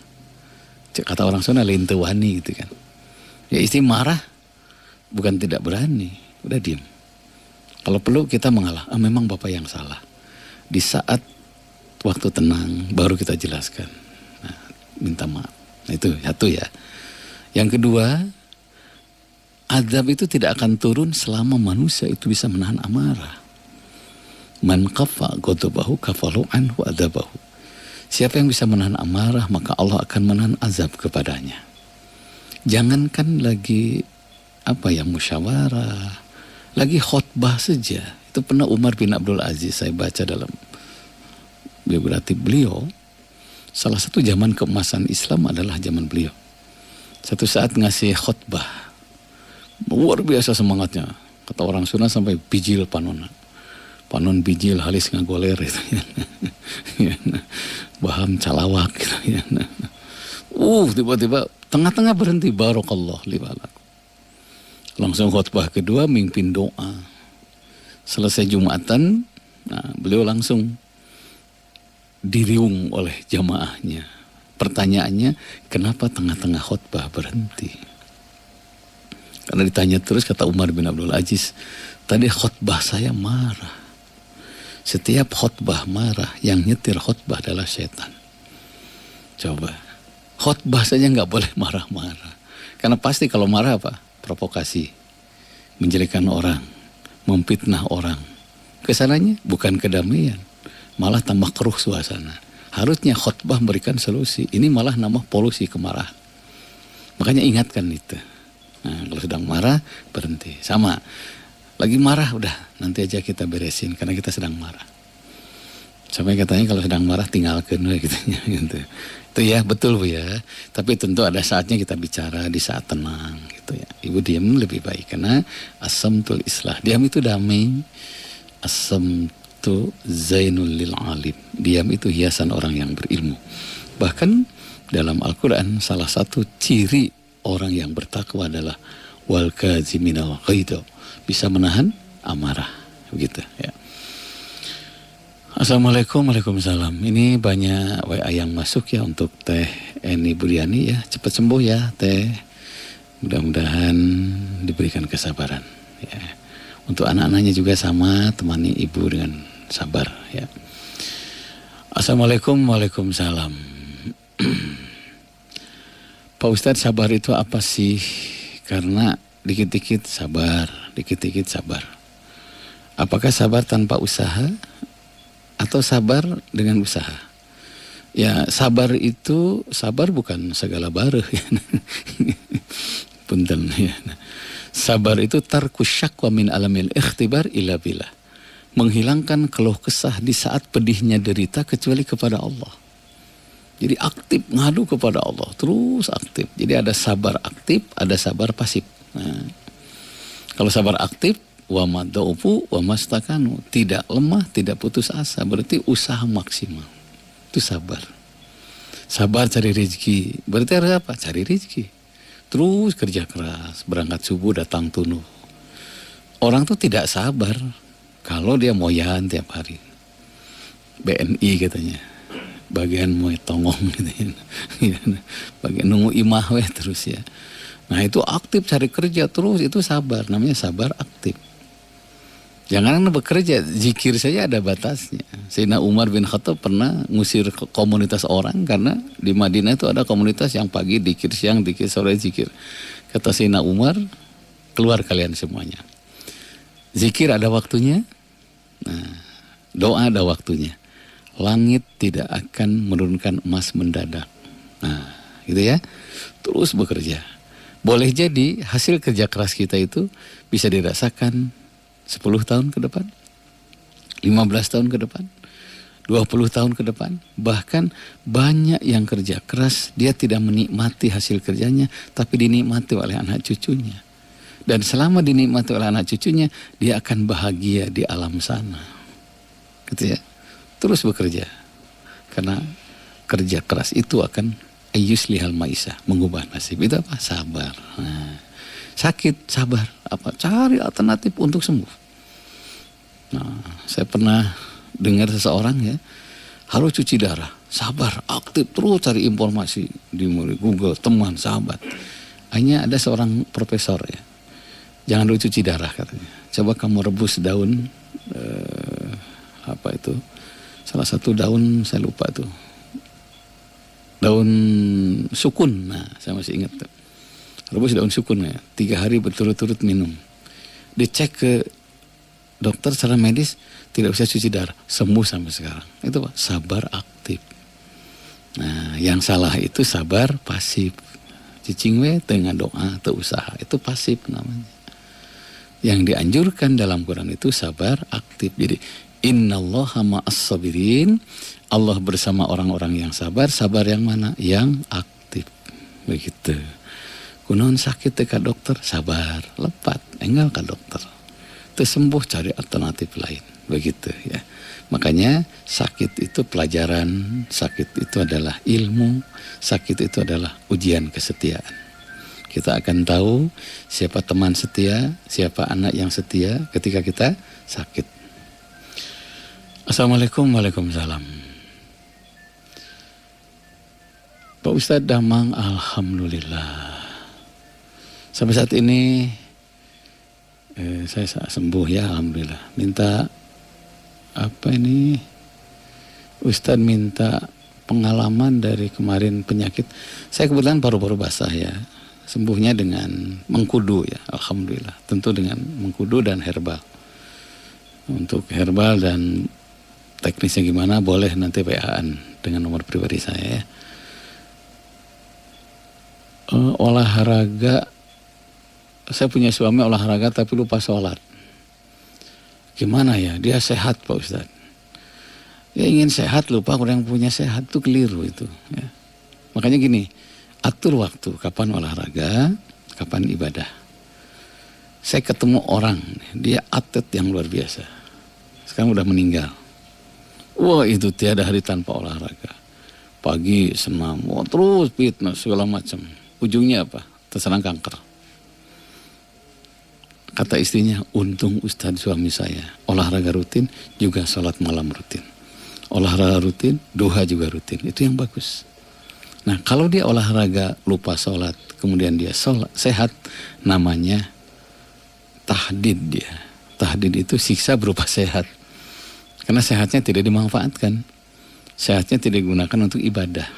Kata orang Sunda lain tewani gitu kan. Ya istri marah. Bukan tidak berani. Udah diam. Kalau perlu kita mengalah. Memang bapak yang salah. Di saat waktu tenang baru kita jelaskan. Nah, minta maaf. Nah, itu satu ya. Yang kedua, azab itu tidak akan turun selama manusia itu bisa menahan amarah. Man qafa ghadabahu kafalu anhu adzabahu. Siapa yang bisa menahan amarah, maka Allah akan menahan azab kepadanya. Jangankan lagi musyawarah, lagi khutbah saja. Itu pernah Umar bin Abdul Aziz saya baca dalam biografi beliau. Salah satu zaman keemasan Islam adalah zaman beliau. Satu saat ngasih khutbah, luar biasa semangatnya. Kata orang Sunda sampai bijil panona. Panon bijil halis ngagoler itu ya. Baham calawak gitu ya. Tiba-tiba tengah-tengah berhenti, barakallah li walak. Langsung khutbah kedua mimpin doa. Selesai Jumatan, nah beliau langsung diriung oleh jamaahnya. Pertanyaannya, kenapa tengah-tengah khutbah berhenti? Karena ditanya terus, kata Umar bin Abdul Aziz, tadi khutbah saya marah. Setiap khutbah marah, yang nyetir khutbah adalah setan. Coba, khutbah saja nggak boleh marah-marah. Karena pasti kalau marah apa? Provokasi, menjelekkan orang, memfitnah orang. Kesananya bukan kedamaian, malah tambah keruh suasana. Harusnya khutbah memberikan solusi. Ini malah nambah polusi kemarahan. Makanya ingatkan itu. Nah, kalau sedang marah, berhenti. Sama. Lagi marah, udah. Nanti aja kita beresin. Karena kita sedang marah. Sampai katanya kalau sedang marah, tinggalkan. Gitu. Itu ya, betul Bu ya. Tapi tentu ada saatnya kita bicara di saat tenang. Gitu ya. Ibu diam lebih baik. Karena as-samtul islah. Diam itu damai. As-samtu zainul lil alim. Diam itu hiasan orang yang berilmu. Bahkan dalam Al-Quran salah satu ciri orang yang bertakwa adalah wal kaziminal ghaidha, bisa menahan amarah, begitu ya. Assalamualaikum, waalaikumsalam. Ini banyak WA yang masuk ya untuk Teh Eni Budiani ya, cepat sembuh ya Teh. Mudah-mudahan diberikan kesabaran ya. Untuk anak-anaknya juga sama, temani ibu dengan sabar ya. Assalamualaikum, waalaikumsalam. Pak Ustadz, sabar itu apa sih? Karena dikit-dikit sabar, dikit-dikit sabar. Apakah sabar tanpa usaha atau sabar dengan usaha? Ya, sabar itu, sabar bukan segala bareh ya. Punten ya. Sabar itu tarkus syakwa min alamil ikhtibar ila billah. Menghilangkan keluh kesah di saat pedihnya derita kecuali kepada Allah. Jadi aktif ngadu kepada Allah, terus aktif. Jadi ada sabar aktif, ada sabar pasif. Nah, kalau sabar aktif, wa madaufu wa mastakanu, tidak lemah, tidak putus asa, berarti usaha maksimal. Itu sabar. Sabar cari rezeki, berarti harus apa? Cari rezeki. Terus kerja keras, berangkat subuh datang tunuh. Orang tuh tidak sabar kalau dia moyan tiap hari. BNI katanya. Bagian mau tongong gitu ya. Bagian nunggu imah weh terus ya. Nah itu aktif cari kerja terus, itu sabar, namanya sabar aktif. Jangan bekerja, zikir saja ada batasnya. Sayyidina Umar bin Khattab pernah ngusir komunitas orang karena di Madinah itu ada komunitas yang pagi dikir, siang dikir, sore zikir. Kata Sayyidina Umar, keluar kalian semuanya. Zikir ada waktunya, nah, doa ada waktunya. Langit tidak akan menurunkan emas mendadak. Nah, gitu ya. Terus bekerja. Boleh jadi hasil kerja keras kita itu bisa dirasakan 10 tahun ke depan, 15 tahun ke depan, 20 tahun ke depan. Bahkan banyak yang kerja keras, dia tidak menikmati hasil kerjanya, tapi dinikmati oleh anak cucunya. Dan selama dinikmati oleh anak cucunya, dia akan bahagia di alam sana. Gitu ya. Terus bekerja, karena kerja keras itu akan ayyuslihal maisah, mengubah nasib. Itu apa? Sabar. Nah, sakit, sabar. Apa? Cari alternatif untuk sembuh. Nah, saya pernah dengar seseorang ya, harus cuci darah. Sabar, aktif terus cari informasi di Google, teman, sahabat. Hanya ada seorang profesor ya, jangan dulu cuci darah katanya. Coba kamu rebus daun, apa itu? Salah satu daun saya lupa tuh, daun sukun. Nah saya masih ingat tuh, rebus daun sukun ya, 3 hari berturut-turut minum. Dicek ke dokter secara medis, tidak usah cuci darah, sembuh sampai sekarang. Itu Pak, sabar aktif. Nah yang salah itu sabar pasif, cicing we dengan doa atau usaha, itu pasif namanya. Yang dianjurkan dalam Quran itu sabar aktif. Jadi innallaha ma'as-sabirin, Allah bersama orang-orang yang sabar. Sabar yang mana? Yang aktif. Begitu. Kunaon sakit ke dokter, sabar, lepat, enggal ke dokter. Tersembuh cari alternatif lain. Begitu ya. Makanya sakit itu pelajaran, sakit itu adalah ilmu, sakit itu adalah ujian kesetiaan. Kita akan tahu siapa teman setia, siapa anak yang setia ketika kita sakit. Assalamualaikum, waalaikumsalam. Pak Ustadz Damang, alhamdulillah. Sampai saat ini saya sembuh ya, alhamdulillah. Minta apa ini? Ustadz minta pengalaman dari kemarin penyakit. Saya kebetulan paru-paru basah ya. Sembuhnya dengan mengkudu ya, alhamdulillah. Tentu dengan mengkudu dan herbal. Untuk herbal dan teknisnya gimana boleh nanti WA-an dengan nomor pribadi saya ya. Olahraga, saya punya suami olahraga tapi lupa sholat. Gimana ya? Dia sehat Pak Ustadz. Ya ingin sehat lupa orang yang punya sehat, itu keliru itu ya. Makanya gini, atur waktu kapan olahraga, kapan ibadah. Saya ketemu orang, dia atlet yang luar biasa. Sekarang udah meninggal. Wah itu tiada hari tanpa olahraga. Pagi senam, terus fitness segala macam. Ujungnya apa? Terserang kanker. Kata istrinya, untung Ustadz suami saya olahraga rutin juga sholat malam rutin. Olahraga rutin, doha juga rutin. Itu yang bagus. Nah kalau dia olahraga lupa sholat, kemudian dia sholat, sehat, namanya tahdid dia. Tahdid itu siksa berupa sehat. Karena sehatnya tidak dimanfaatkan. Sehatnya tidak digunakan untuk ibadah.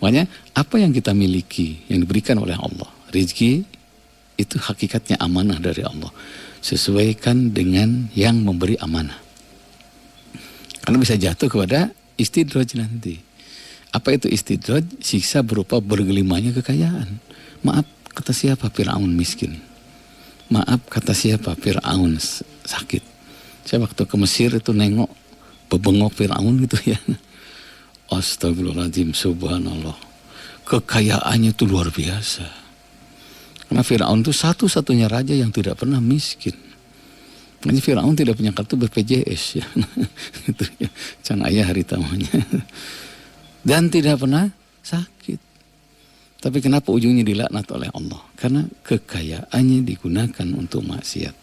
Makanya apa yang kita miliki, yang diberikan oleh Allah, rezeki, itu hakikatnya amanah dari Allah. Sesuaikan dengan yang memberi amanah. Karena bisa jatuh kepada istidraj nanti. Apa itu istidraj? Siksa berupa bergelimanya kekayaan. Maaf, kata siapa? Fir'aun miskin. Maaf, kata siapa? Fir'aun sakit. Saya waktu ke Mesir itu nengok bebengok Fir'aun gitu ya. Astagfirullahaladzim, subhanallah. Kekayaannya itu luar biasa. Karena Fir'aun itu satu-satunya raja yang tidak pernah miskin. Makanya Fir'aun tidak punya kartu BPJS ya. Itu ya, can ayah hari tamunya. Dan tidak pernah sakit. Tapi kenapa ujungnya dilaknat oleh Allah? Karena kekayaannya digunakan untuk maksiat.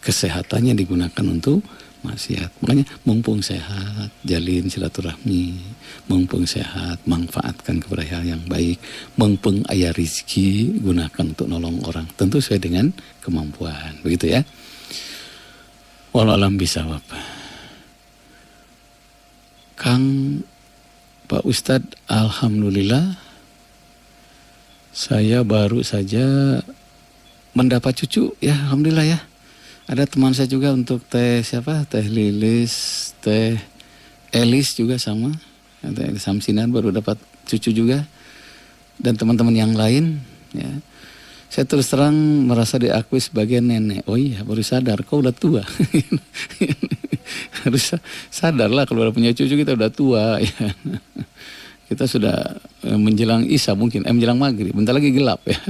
Kesehatannya digunakan untuk maksiat. Makanya mumpung sehat, jalin silaturahmi. Mumpung sehat, manfaatkan kepada hal yang baik. Mumpung ayah rizki, gunakan untuk nolong orang. Tentu sesuai dengan kemampuan. Begitu ya. Wallahualam bisawab. Kang Pak Ustadz, alhamdulillah saya baru saja mendapat cucu ya, alhamdulillah ya. Ada teman saya juga untuk teh siapa? Teh Lilis, teh Elis juga sama. Teh Samsinan baru dapat cucu juga. Dan teman-teman yang lain ya. Saya terus terang merasa diakui sebagai nenek. Oh iya, baru sadar kau udah tua. Harus sadarlah kalau udah punya cucu kita udah tua ya. Kita sudah menjelang Isya mungkin, menjelang maghrib, bentar lagi gelap ya.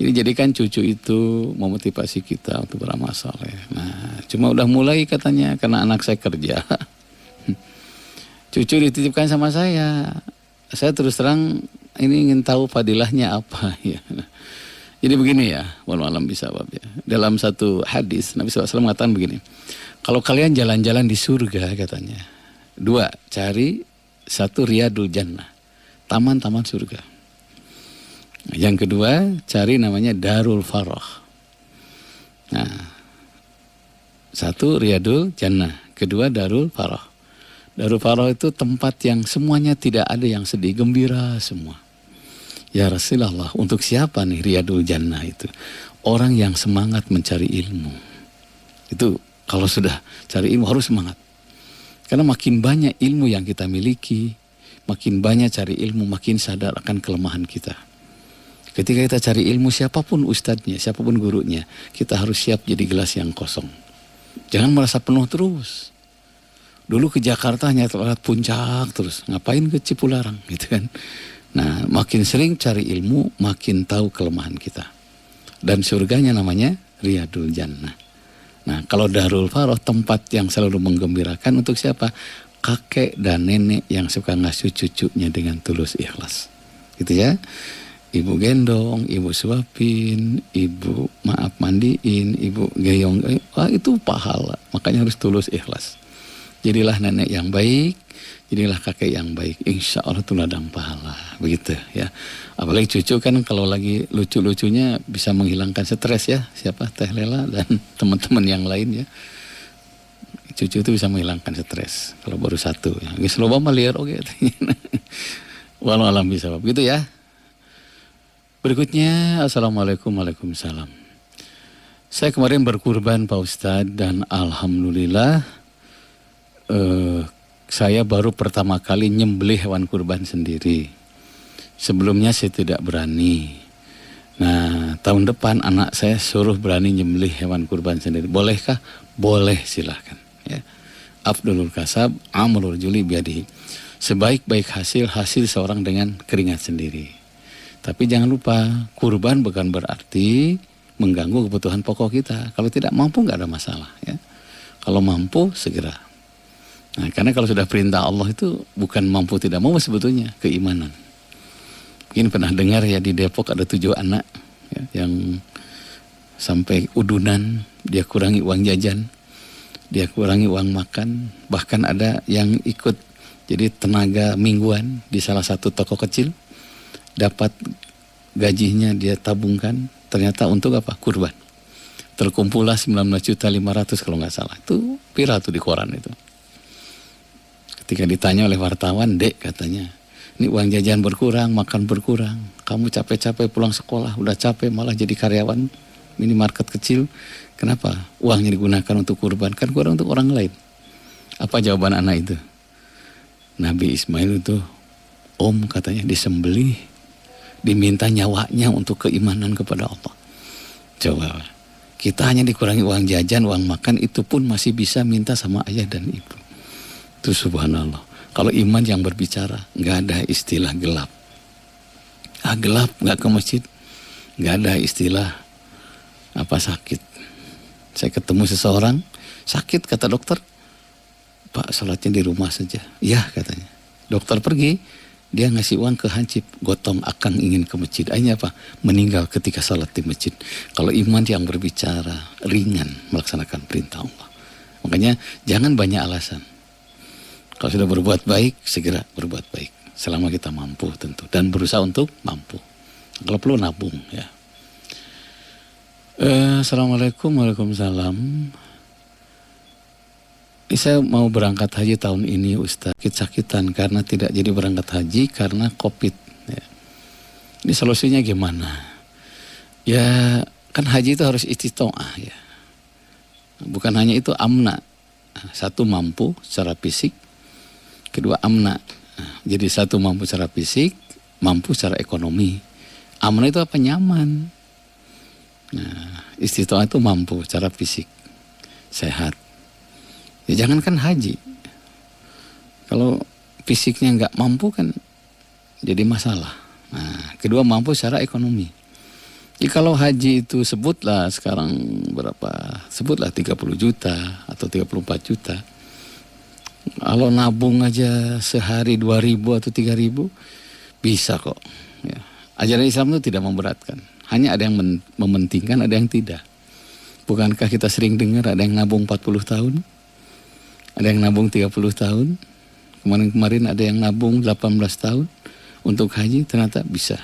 Jadi jadikan cucu itu memotivasi kita untuk beramal saleh. Nah, cuma udah mulai katanya karena anak saya kerja. Cucu dititipkan sama saya. Saya terus terang ini ingin tahu fadilahnya apa ya. Jadi begini ya, wallahualam bisawab ya. Dalam satu hadis Nabi SAW mengatakan begini. Kalau kalian jalan-jalan di surga katanya, 2, cari 1 riyadul jannah, taman-taman surga. Yang kedua, cari namanya darul farah. Nah, 1 riyadul jannah, kedua darul farah. Darul farah itu tempat yang semuanya tidak ada yang sedih, gembira semua. Ya Rasulullah, untuk siapa nih riyadul jannah itu? Orang yang semangat mencari ilmu. Itu kalau sudah cari ilmu harus semangat. Karena makin banyak ilmu yang kita miliki, makin banyak cari ilmu, makin sadar akan kelemahan kita. Ketika kita cari ilmu, siapapun ustadznya, siapapun gurunya, kita harus siap jadi gelas yang kosong. Jangan merasa penuh terus. Dulu ke Jakarta hanya lewat puncak terus, ngapain ke Cipularang gitu kan. Nah, makin sering cari ilmu, makin tahu kelemahan kita. Dan surganya namanya riyadul jannah. Nah, kalau darul farah, tempat yang selalu menggembirakan untuk siapa? Kakek dan nenek yang suka ngasuh cucunya dengan tulus ikhlas. Gitu ya. Ibu gendong, ibu suapin, ibu maaf mandiin, ibu geyong. Itu pahala. Makanya harus tulus ikhlas. Jadilah nenek yang baik, jadilah kakek yang baik. Insya Allah itu ladang pahala. Begitu ya. Apalagi cucu kan kalau lagi lucu-lucunya bisa menghilangkan stres ya. Siapa? Teh Lela dan teman-teman yang lain ya. Cucu itu bisa menghilangkan stres. Kalau baru 1 ya. Geus loba mah liar oge. Walau alam bisa. Begitu ya. Berikutnya, Assalamualaikum, Waalaikumsalam. Saya kemarin berkurban Pak Ustadz dan alhamdulillah saya baru pertama kali nyembelih hewan kurban sendiri. Sebelumnya saya tidak berani. Nah, tahun depan anak saya suruh berani nyembelih hewan kurban sendiri. Bolehkah? Boleh, silahkan. Ya. Afdolul kasab, amrul juli biadihi. Sebaik-baik hasil seorang dengan keringat sendiri. Tapi jangan lupa, kurban bukan berarti mengganggu kebutuhan pokok kita. Kalau tidak mampu nggak ada masalah. Ya. Kalau mampu, segera. Nah, karena kalau sudah perintah Allah itu bukan mampu tidak mau sebetulnya, keimanan. Mungkin pernah dengar ya di Depok ada 7 anak ya, yang sampai udunan, dia kurangi uang jajan, dia kurangi uang makan, bahkan ada yang ikut jadi tenaga mingguan di salah satu toko kecil, dapat gajinya dia tabungkan, ternyata untuk apa? Kurban. Terkumpullah 19.500.000 kalau nggak salah. Itu viral tuh di koran itu. Ketika ditanya oleh wartawan, Dek katanya, ini uang jajan berkurang, makan berkurang, kamu capek-capek pulang sekolah, udah capek malah jadi karyawan minimarket kecil, kenapa uangnya digunakan untuk kurban? Kan kurang untuk orang lain. Apa jawaban anak itu? Nabi Ismail itu, Om katanya disembelih, diminta nyawanya untuk keimanan kepada Allah. Coba, kita hanya dikurangi uang jajan, uang makan, itu pun masih bisa minta sama ayah dan ibu. Itu subhanallah. Kalau iman yang berbicara, nggak ada istilah gelap. Gelap, nggak ke masjid, nggak ada istilah apa sakit. Saya ketemu seseorang sakit, kata dokter, Pak sholatnya di rumah saja. Ya katanya. Dokter pergi, dia ngasih uang ke hansip, gotong akang ingin ke masjid. Akhirnya apa? Meninggal ketika sholat di masjid. Kalau iman yang berbicara, ringan melaksanakan perintah Allah. Makanya jangan banyak alasan. Kalau sudah berbuat baik, segera berbuat baik. Selama kita mampu tentu. Dan berusaha untuk mampu. Kalau perlu nabung ya. Assalamualaikum, waalaikumsalam. Saya mau berangkat haji tahun ini Ustaz. Sakit-sakitan karena tidak jadi berangkat haji karena COVID ya. Ini solusinya gimana? Ya kan haji itu harus istitoah ya. Bukan hanya itu, amna. Satu, mampu secara fisik. Kedua, amna. Jadi satu, mampu secara fisik, mampu secara ekonomi. Amna itu apa? Nyaman. Nah, istitoah itu mampu secara fisik, sehat. Ya jangankan haji, kalau fisiknya nggak mampu kan jadi masalah. Nah, kedua, mampu secara ekonomi. Jadi kalau haji itu sebutlah sekarang berapa? Sebutlah 30 juta atau 34 juta. Kalau nabung aja sehari 2.000 atau 3.000 bisa kok. Ya. Ajaran Islam itu tidak memberatkan. Hanya ada yang mementingkan, ada yang tidak. Bukankah kita sering dengar ada yang nabung 40 tahun? Ada yang nabung 30 tahun, kemarin ada yang nabung 18 tahun untuk haji, ternyata bisa.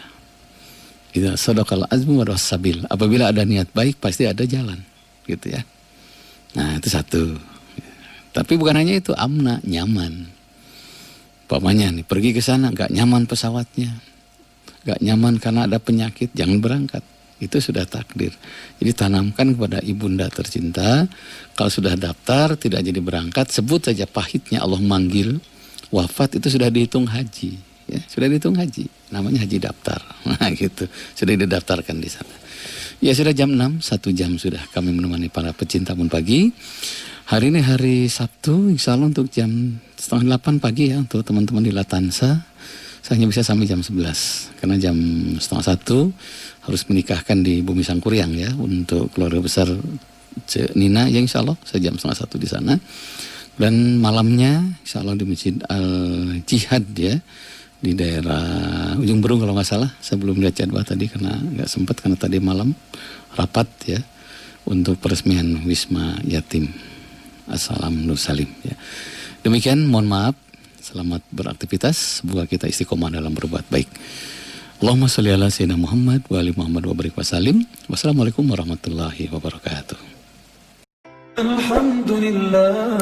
Idza sadaqal azmu wa sabil. Apabila ada niat baik, pasti ada jalan, gitu ya. Nah, itu satu. Tapi bukan hanya itu, amna, nyaman. Umpamanya nih, pergi ke sana nggak nyaman pesawatnya, nggak nyaman karena ada penyakit, jangan berangkat. Itu sudah takdir. Jadi tanamkan kepada ibunda tercinta, kalau sudah daftar tidak jadi berangkat, sebut saja pahitnya Allah manggil, wafat itu sudah dihitung haji, ya, sudah dihitung haji, namanya haji daftar. Nah gitu, sudah didaftarkan di sana. Ya sudah jam 6, 1 jam sudah kami menemani para pecinta Moon Pagi. Hari ini hari Sabtu, insya Allah untuk jam 7:30 pagi ya untuk teman-teman di Latansa. Saya hanya bisa sampai jam 11, karena jam 12:30 harus menikahkan di Bumi Sangkuriang ya, untuk keluarga besar Cik Nina, ya insya Allah saya jam 12:30 di sana. Dan malamnya insya Allah di Masjid Al-Jihad ya, di daerah Ujung Berung kalau nggak salah. Saya belum lihat jadwal tadi karena nggak sempat, karena tadi malam rapat ya, untuk peresmian Wisma Yatim Assalam Nur Salim ya. Demikian, mohon maaf. Selamat beraktivitas, semoga kita istiqomah dalam berbuat baik. Allahumma sholli ala sayyidina Muhammad wa ali Muhammad wa barik wasallim. Wassalamualaikum warahmatullahi wabarakatuh. Alhamdulillah.